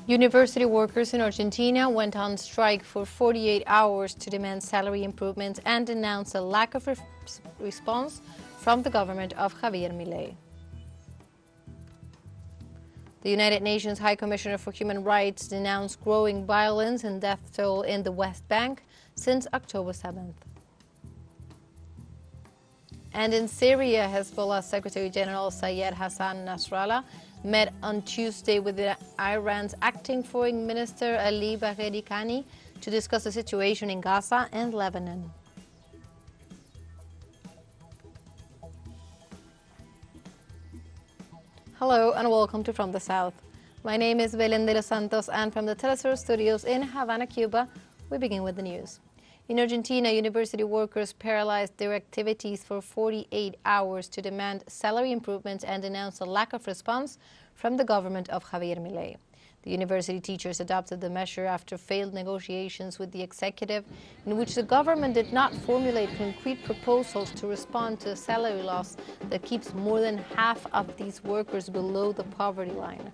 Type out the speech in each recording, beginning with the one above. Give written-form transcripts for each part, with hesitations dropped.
University workers in Argentina went on strike for 48 hours to demand salary improvements and denounce a lack of response from the government of Javier Milei. The United Nations High Commissioner for Human Rights denounced growing violence and death toll in the West Bank since October 7th. And in Syria, Hezbollah Secretary General Syed Hassan Nasrallah met on Tuesday with Iran's acting foreign minister Ali Bagheri Khani to discuss the situation in Gaza and Lebanon. Hello and welcome to From the South. My name is Belén de los Santos, and from the teleSUR studios in Havana, Cuba, we begin with the news. In Argentina, university workers paralyzed their activities for 48 hours to demand salary improvements and denounce a lack of response from the government of Javier Milei. The university teachers adopted the measure after failed negotiations with the executive, in which the government did not formulate concrete proposals to respond to a salary loss that keeps more than half of these workers below the poverty line.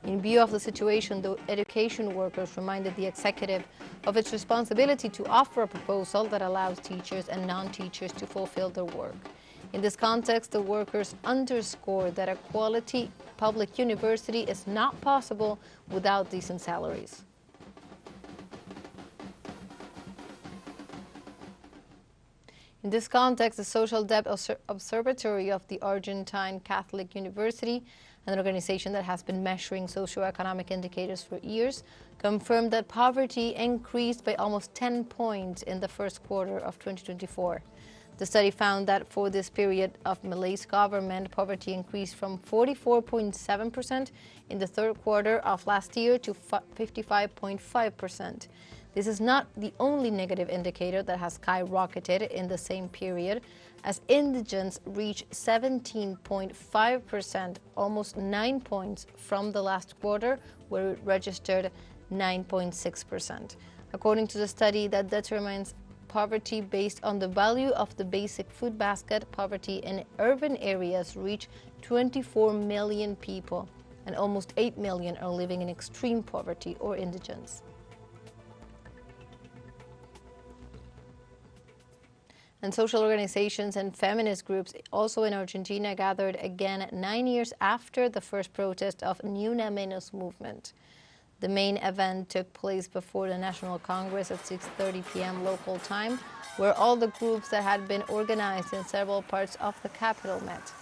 In view of the situation, the education workers reminded the executive of its responsibility to offer a proposal that allows teachers and non-teachers to fulfill their work. In this context, the workers underscored that a quality public university is not possible without decent salaries. In this context, the Social Debt Observatory of the Argentine Catholic University, an organization that has been measuring socioeconomic indicators for years, confirmed that poverty increased by almost 10 points in the first quarter of 2024. The study found that for this period of Milei's government, poverty increased from 44.7% in the third quarter of last year to 55.5%. This is not the only negative indicator that has skyrocketed in the same period, as indigence reached 17.5%, almost 9 points from the last quarter, where it registered 9.6%. According to the study that determines poverty based on the value of the basic food basket, poverty in urban areas reached 24 million people, and almost 8 million are living in extreme poverty or indigence. And social organizations and feminist groups also in Argentina gathered again 9 years after the first protest of Ni Una Menos movement. The main event took place before the National Congress at 6:30 p.m. local time, where all the groups that had been organized in several parts of the capital met.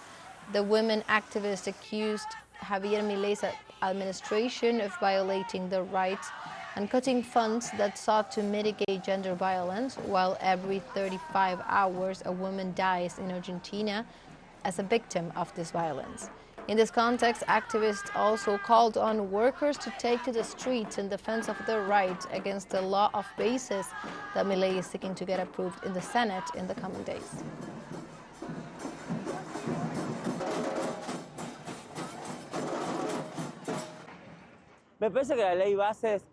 The women activists accused Javier Milei's administration of violating their rights and cutting funds that sought to mitigate gender violence, while every 35 hours a woman dies in Argentina as a victim of this violence. In this context, activists also called on workers to take to the streets in defense of their rights against the law of basis that Milei is seeking to get approved in the Senate in the coming days.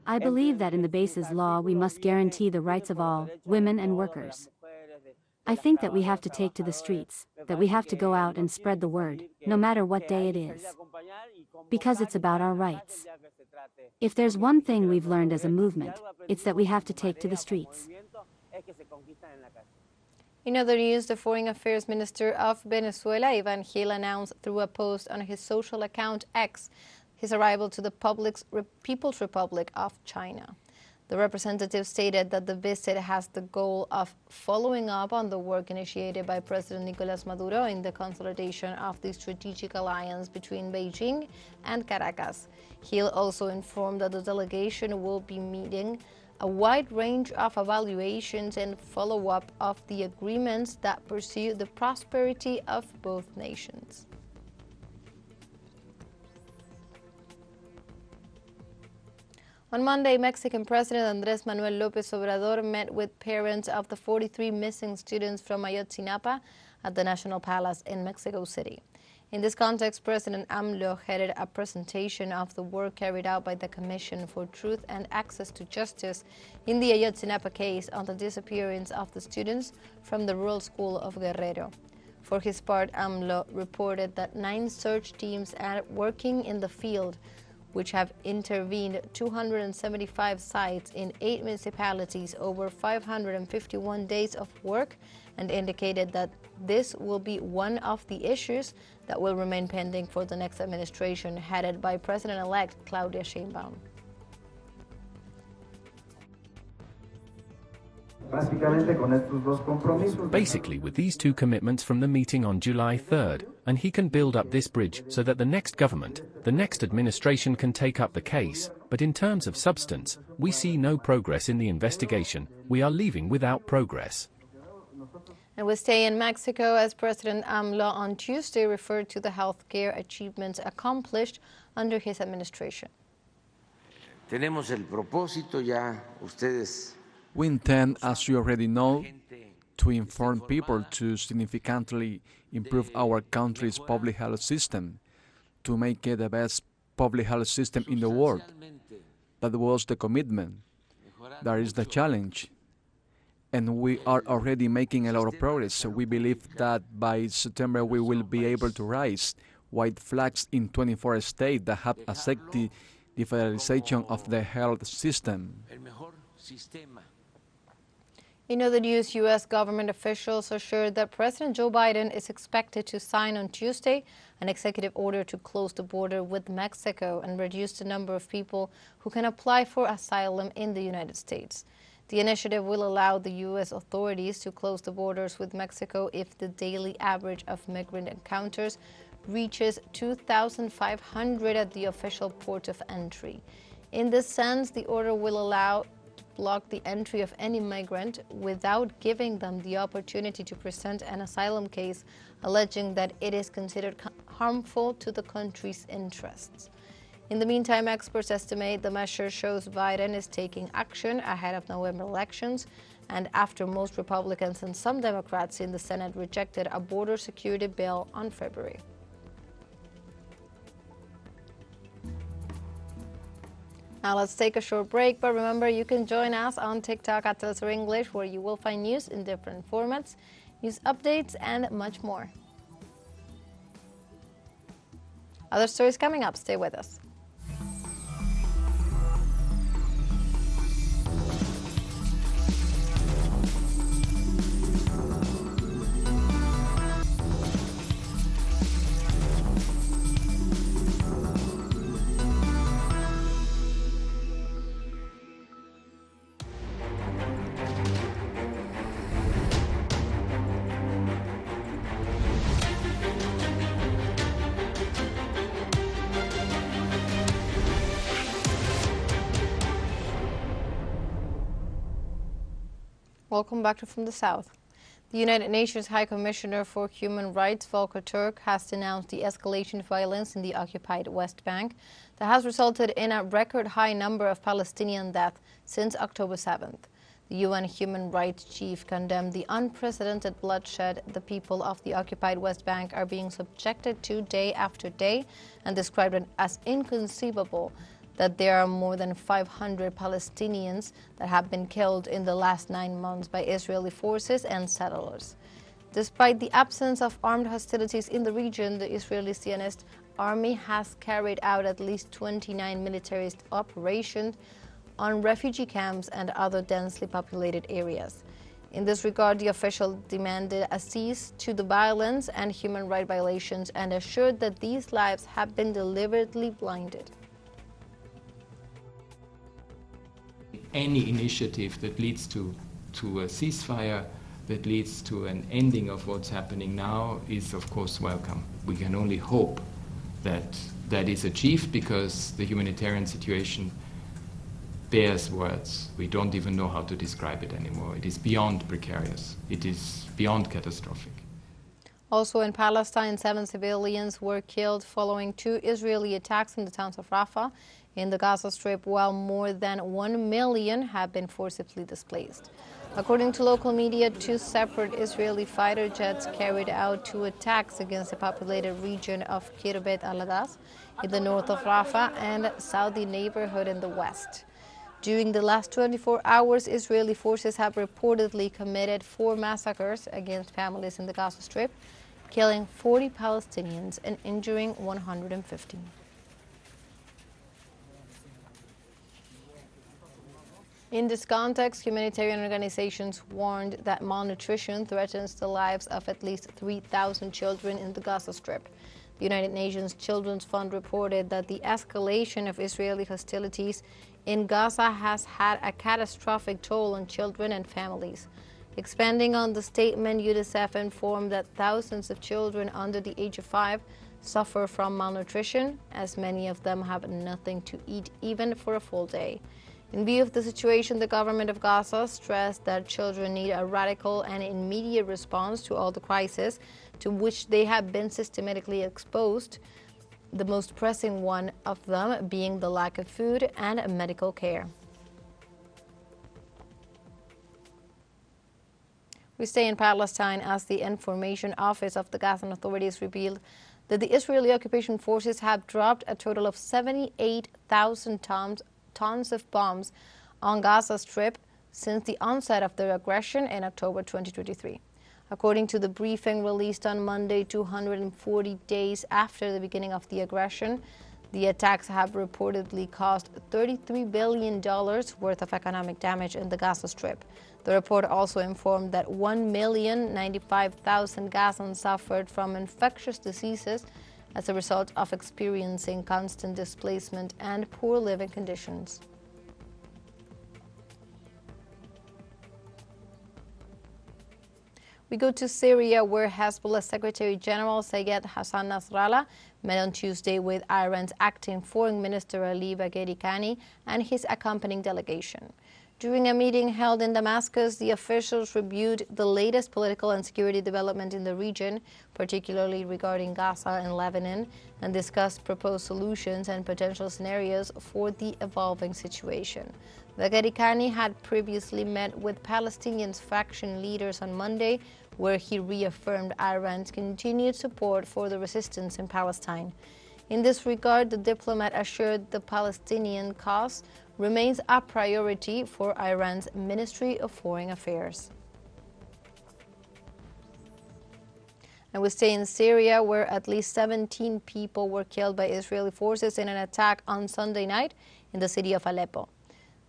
I believe that in the basis law we must guarantee the rights of all, women and workers. I think that we have to take to the streets, that we have to go out and spread the word, no matter what day it is. Because it's about our rights. If there's one thing we've learned as a movement, it's that we have to take to the streets. In other news, the Foreign Affairs Minister of Venezuela, Iván Gil, announced through a post on his social account X his arrival to the People's Republic of China. The representative stated that the visit has the goal of following up on the work initiated by President Nicolás Maduro in the consolidation of the strategic alliance between Beijing and Caracas. Gil also informed that the delegation will be meeting a wide range of evaluations and follow-up of the agreements that pursue the prosperity of both nations. On Monday, Mexican President Andrés Manuel López Obrador met with parents of the 43 missing students from Ayotzinapa at the National Palace in Mexico City. In this context, President AMLO headed a presentation of the work carried out by the Commission for Truth and Access to Justice in the Ayotzinapa case on the disappearance of the students from the rural school of Guerrero. For his part, AMLO reported that 9 search teams are working in the field which have intervened 275 sites in 8 municipalities over 551 days of work, and indicated that this will be one of the issues that will remain pending for the next administration headed by President-elect Claudia Sheinbaum. Basically, with these two commitments from the meeting on July 3rd, and he can build up this bridge so that the next government, the next administration can take up the case. But in terms of substance, we see no progress in the investigation. We are leaving without progress. And we stay in Mexico as President AMLO on Tuesday referred to the healthcare achievements accomplished under his administration. Tenemos el propósito ya ustedes. We intend, as you already know, to inform people to significantly improve our country's public health system, to make it the best public health system in the world. That was the commitment. That is the challenge. And we are already making a lot of progress. We believe that by September we will be able to raise white flags in 24 states that have accepted the federalization of the health system. In other news, U.S. government officials assured that President Joe Biden is expected to sign on Tuesday an executive order to close the border with Mexico and reduce the number of people who can apply for asylum in the United States. The initiative will allow the U.S. authorities to close the borders with Mexico if the daily average of migrant encounters reaches 2,500 at the official port of entry. In this sense, the order will allow block the entry of any migrant without giving them the opportunity to present an asylum case alleging that it is considered harmful to the country's interests. In the meantime, experts estimate the measure shows Biden is taking action ahead of November elections and after most Republicans and some Democrats in the Senate rejected a border security bill on February. Now let's take a short break, but remember you can join us on TikTok at teleSUR English, where you will find news in different formats, news updates, and much more. Other stories coming up. Stay with us. Welcome back to From the South. The United Nations High Commissioner for Human Rights, Volker Turk, has denounced the escalation of violence in the occupied West Bank that has resulted in a record high number of Palestinian deaths since October 7th. The UN Human Rights Chief condemned the unprecedented bloodshed the people of the occupied West Bank are being subjected to day after day and described it as inconceivable that there are more than 500 Palestinians that have been killed in the last 9 months by Israeli forces and settlers. Despite the absence of armed hostilities in the region, the Israeli Zionist army has carried out at least 29 militarist operations on refugee camps and other densely populated areas. In this regard, the official demanded a cease to the violence and human rights violations and assured that these lives have been deliberately blinded. Any initiative that leads to a ceasefire, that leads to an ending of what's happening now is of course welcome. We can only hope that that is achieved because the humanitarian situation bears words. We don't even know how to describe it anymore. It is beyond precarious. It is beyond catastrophic. Also in Palestine, 7 civilians were killed following 2 Israeli attacks in the towns of Rafah in the Gaza Strip, while more than 1 million have been forcibly displaced. According to local media, 2 separate Israeli fighter jets carried out 2 attacks against the populated region of Kirbet al-Adas in the north of Rafah and Saudi neighborhood in the west. During the last 24 hours, Israeli forces have reportedly committed 4 massacres against families in the Gaza Strip, killing 40 Palestinians and injuring 115. In this context, humanitarian organizations warned that malnutrition threatens the lives of at least 3,000 children in the Gaza Strip. The United Nations Children's Fund reported that the escalation of Israeli hostilities in Gaza has had a catastrophic toll on children and families. Expanding on the statement, UNICEF informed that thousands of children under the age of 5 suffer from malnutrition, as many of them have nothing to eat even for a full day. In view of the situation, the government of Gaza stressed that children need a radical and immediate response to all the crises to which they have been systematically exposed, the most pressing one of them being the lack of food and medical care. We stay in Palestine as the Information Office of the Gazan authorities revealed that the Israeli occupation forces have dropped a total of 78,000 tons of bombs on Gaza Strip since the onset of their aggression in October 2023. According to the briefing released on Monday, 240 days after the beginning of the aggression, the attacks have reportedly caused $33 billion worth of economic damage in the Gaza Strip. The report also informed that 1,095,000 Gazans suffered from infectious diseases as a result of experiencing constant displacement and poor living conditions. We go to Syria, where Hezbollah Secretary General Sayed Hassan Nasrallah met on Tuesday with Iran's acting Foreign Minister Ali Bagheri Kani and his accompanying delegation. During a meeting held in Damascus, the officials reviewed the latest political and security development in the region, particularly regarding Gaza and Lebanon, and discussed proposed solutions and potential scenarios for the evolving situation. Bagheri Kani had previously met with Palestinian faction leaders on Monday, where he reaffirmed Iran's continued support for the resistance in Palestine. In this regard, the diplomat assured the Palestinian cause remains a priority for Iran's Ministry of Foreign Affairs. And we stay in Syria, where at least 17 people were killed by Israeli forces in an attack on Sunday night in the city of Aleppo.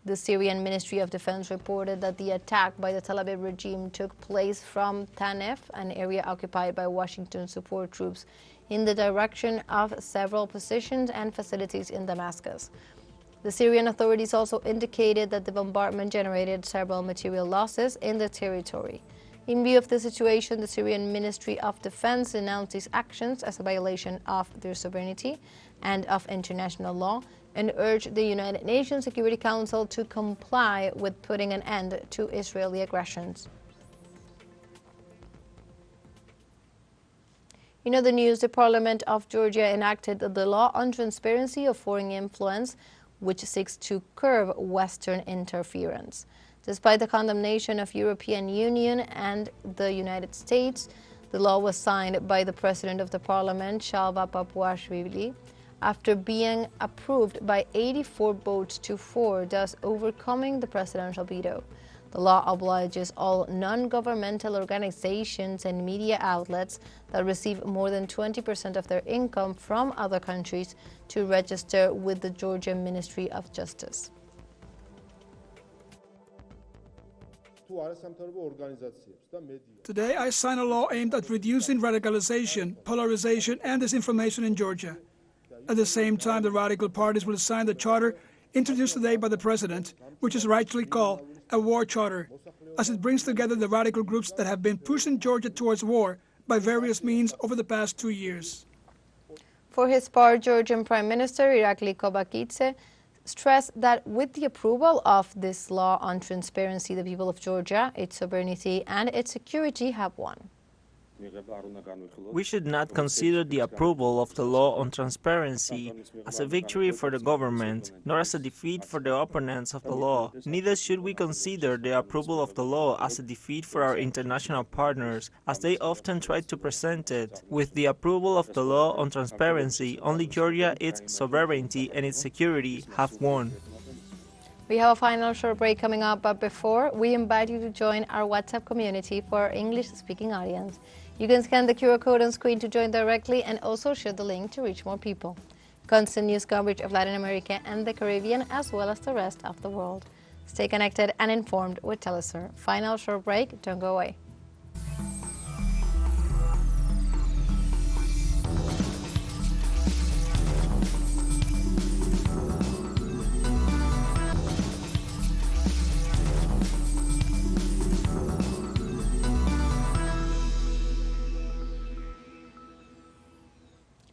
The Syrian Ministry of Defense reported that the attack by the Tel Aviv regime took place from Tanef, an area occupied by Washington support troops, in the direction of several positions and facilities in Damascus. The Syrian authorities also indicated that the bombardment generated several material losses in the territory. In view of the situation, the Syrian Ministry of Defense denounced these actions as a violation of their sovereignty and of international law and urged the United Nations Security Council to comply with putting an end to Israeli aggressions. In other news, the Parliament of Georgia enacted the law on transparency of foreign influence, which seeks to curb Western interference. Despite the condemnation of European Union and the United States, the law was signed by the President of the Parliament, Shalva Papuashvili, after being approved by 84 votes to 4, thus overcoming the presidential veto. The law obliges all non-governmental organizations and media outlets that receive more than 20% of their income from other countries to register with the Georgia Ministry of Justice. Today I signed a law aimed at reducing radicalization, polarization, and disinformation in Georgia. At the same time, the radical parties will sign the charter introduced today by the President, which is rightly called a war charter, as it brings together the radical groups that have been pushing Georgia towards war by various means over the past 2 years. For his part, Georgian Prime Minister Irakli Kobakidze stressed that with the approval of this law on transparency, the people of Georgia, its sovereignty, and its security have won. We should not consider the approval of the law on transparency as a victory for the government, nor as a defeat for the opponents of the law. Neither should we consider the approval of the law as a defeat for our international partners, as they often try to present it. With the approval of the law on transparency, only Georgia, its sovereignty, and its security have won. We have a final short break coming up, but before, we invite you to join our WhatsApp community for our English-speaking audience. You can scan the QR code on screen to join directly and also share the link to reach more people. Constant news coverage of Latin America and the Caribbean, as well as the rest of the world. Stay connected and informed with teleSUR. Final short break, don't go away.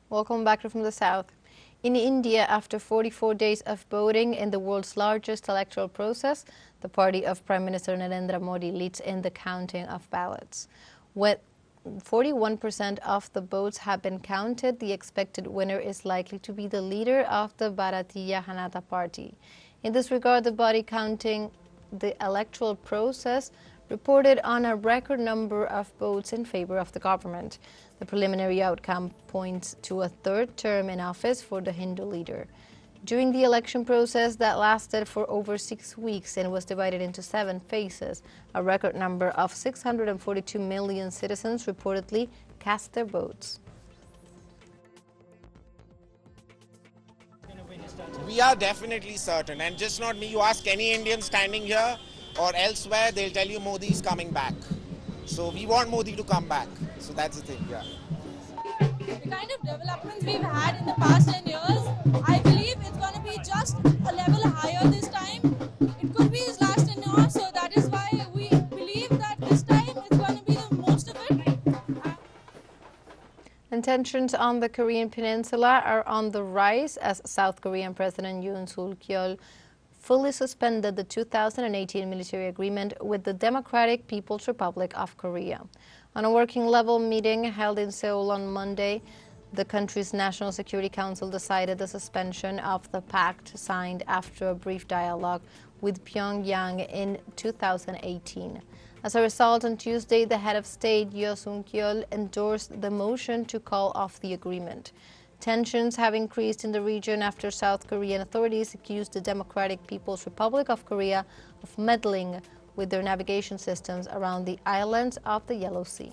Welcome back from the south. In India, after 44 days of voting in the world's largest electoral process, the party of Prime Minister Narendra Modi leads in the counting of ballots. With 41% of the votes have been counted, the expected winner is likely to be the leader of the Bharatiya Janata Party. In this regard, the body counting the electoral process reported on a record number of votes in favor of the government. The preliminary outcome points to a third term in office for the Hindu leader. During the election process that lasted for over 6 weeks and was divided into 7 phases, a record number of 642 million citizens reportedly cast their votes. We are definitely certain, and just not me, you ask any Indian standing here or elsewhere, they'll tell you Modi is coming back. So we want Modi to come back. So that's the thing, yeah. The kind of developments we've had in the past 10 years, I believe it's going to be just a level higher this time. It could be his last tenure, so that is why we believe that this time it's going to be the most of it. And tensions on the Korean peninsula are on the rise as South Korean President Yoon Suk-yeol fully suspended the 2018 military agreement with the Democratic People's Republic of Korea. On a working level meeting held in Seoul on Monday, the country's National Security Council decided the suspension of the pact signed after a brief dialogue with Pyongyang in 2018. As a result, on Tuesday, the head of state, Yoon Suk-yeol, endorsed the motion to call off the agreement. Tensions have increased in the region after South Korean authorities accused the Democratic People's Republic of Korea of meddling with their navigation systems around the islands of the Yellow Sea.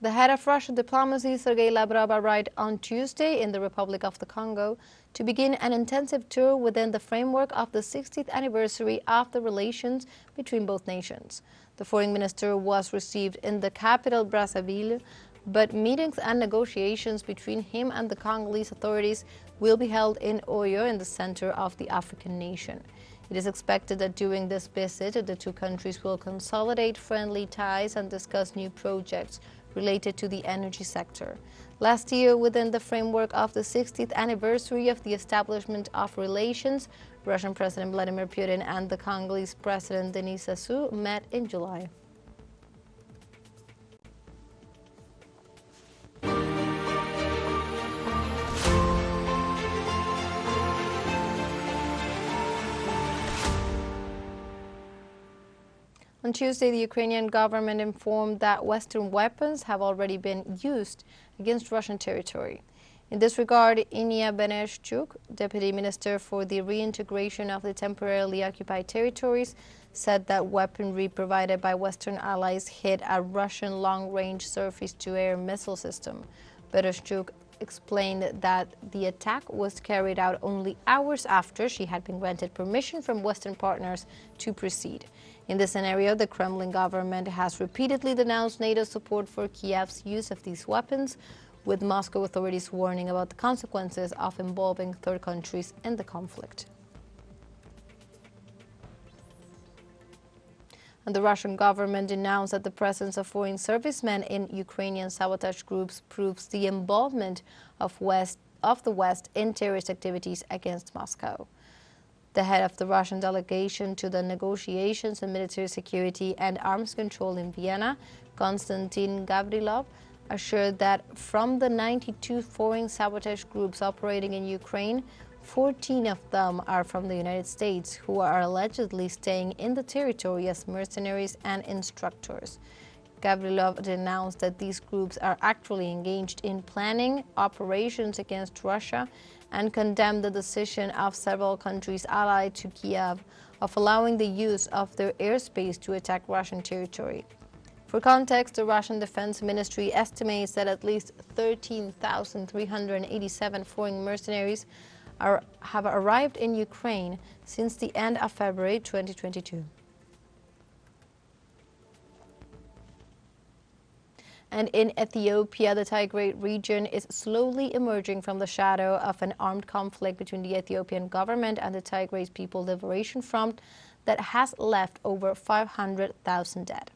The head of Russian diplomacy, Sergei Lavrov, arrived on Tuesday in the Republic of the Congo to begin an intensive tour within the framework of the 60th anniversary of the relations between both nations. The foreign minister was received in the capital, Brazzaville, but meetings and negotiations between him and the Congolese authorities will be held in Oyo, in the center of the African nation. It is expected that during this visit, the two countries will consolidate friendly ties and discuss new projects related to the energy sector. Last year, within the framework of the 60th anniversary of the establishment of relations, Russian President Vladimir Putin and the Congolese President Denis Sassou met in July. On Tuesday, the Ukrainian government informed that Western weapons have already been used against Russian territory. In this regard, Inia Beneshchuk, Deputy Minister for the Reintegration of the Temporarily Occupied Territories, said that weaponry provided by Western allies hit a Russian long-range surface-to-air missile system. Beneshchuk explained that the attack was carried out only hours after she had been granted permission from Western partners to proceed. In this scenario, the Kremlin government has repeatedly denounced NATO's support for Kiev's use of these weapons, with Moscow authorities warning about the consequences of involving third countries in the conflict. And the Russian government announced that the presence of foreign servicemen in Ukrainian sabotage groups proves the involvement of the West in terrorist activities against Moscow. The head of the Russian delegation to the negotiations on military security and arms control in Vienna, Konstantin Gavrilov, assured that from the 92 foreign sabotage groups operating in Ukraine, 14 of them are from the United States, who are allegedly staying in the territory as mercenaries and instructors. Gavrilov denounced that these groups are actually engaged in planning operations against Russia and condemned the decision of several countries allied to Kiev of allowing the use of their airspace to attack Russian territory. For context, the Russian Defense Ministry estimates that at least 13,387 foreign mercenaries have arrived in Ukraine since the end of February 2022. And in Ethiopia, the Tigray region is slowly emerging from the shadow of an armed conflict between the Ethiopian government and the Tigray People Liberation Front that has left over 500,000 dead.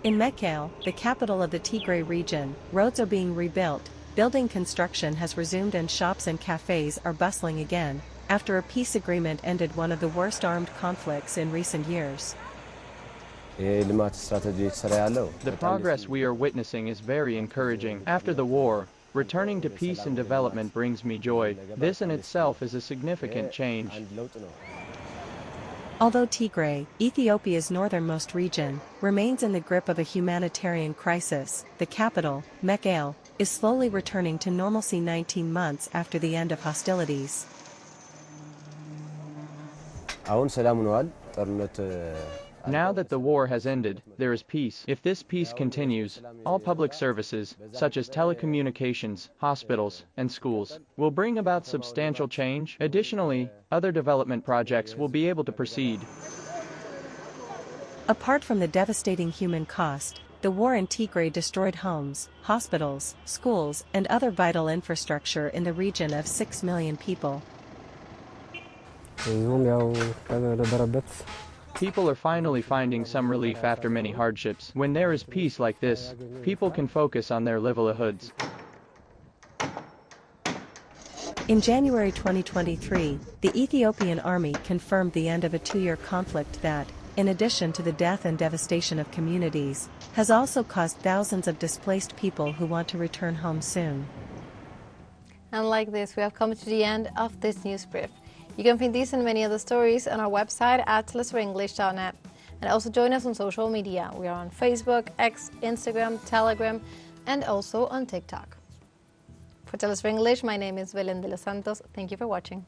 In Mekelle, the capital of the Tigray region, roads are being rebuilt, building construction has resumed and shops and cafes are bustling again, after a peace agreement ended one of the worst armed conflicts in recent years. The progress we are witnessing is very encouraging. After the war, returning to peace and development brings me joy. This in itself is a significant change. Although Tigray, Ethiopia's northernmost region, remains in the grip of a humanitarian crisis, the capital, Mekelle, is slowly returning to normalcy 19 months after the end of hostilities. Now that the war has ended, there is peace. If this peace continues, all public services, such as telecommunications, hospitals, and schools, will bring about substantial change. Additionally, other development projects will be able to proceed. Apart from the devastating human cost, the war in Tigray destroyed homes, hospitals, schools, and other vital infrastructure in the region of 6 million people. People are finally finding some relief after many hardships. When there is peace like this, people can focus on their livelihoods. In January 2023, the Ethiopian army confirmed the end of a 2-year conflict that, in addition to the death and devastation of communities, has also caused thousands of displaced people who want to return home soon. And like this, we have come to the end of this news brief. You can find these and many other stories on our website at telesurenglish.net. And also join us on social media. We are on Facebook, X, Instagram, Telegram, and also on TikTok. For TeleSUR English, my name is Belén de los Santos. Thank you for watching.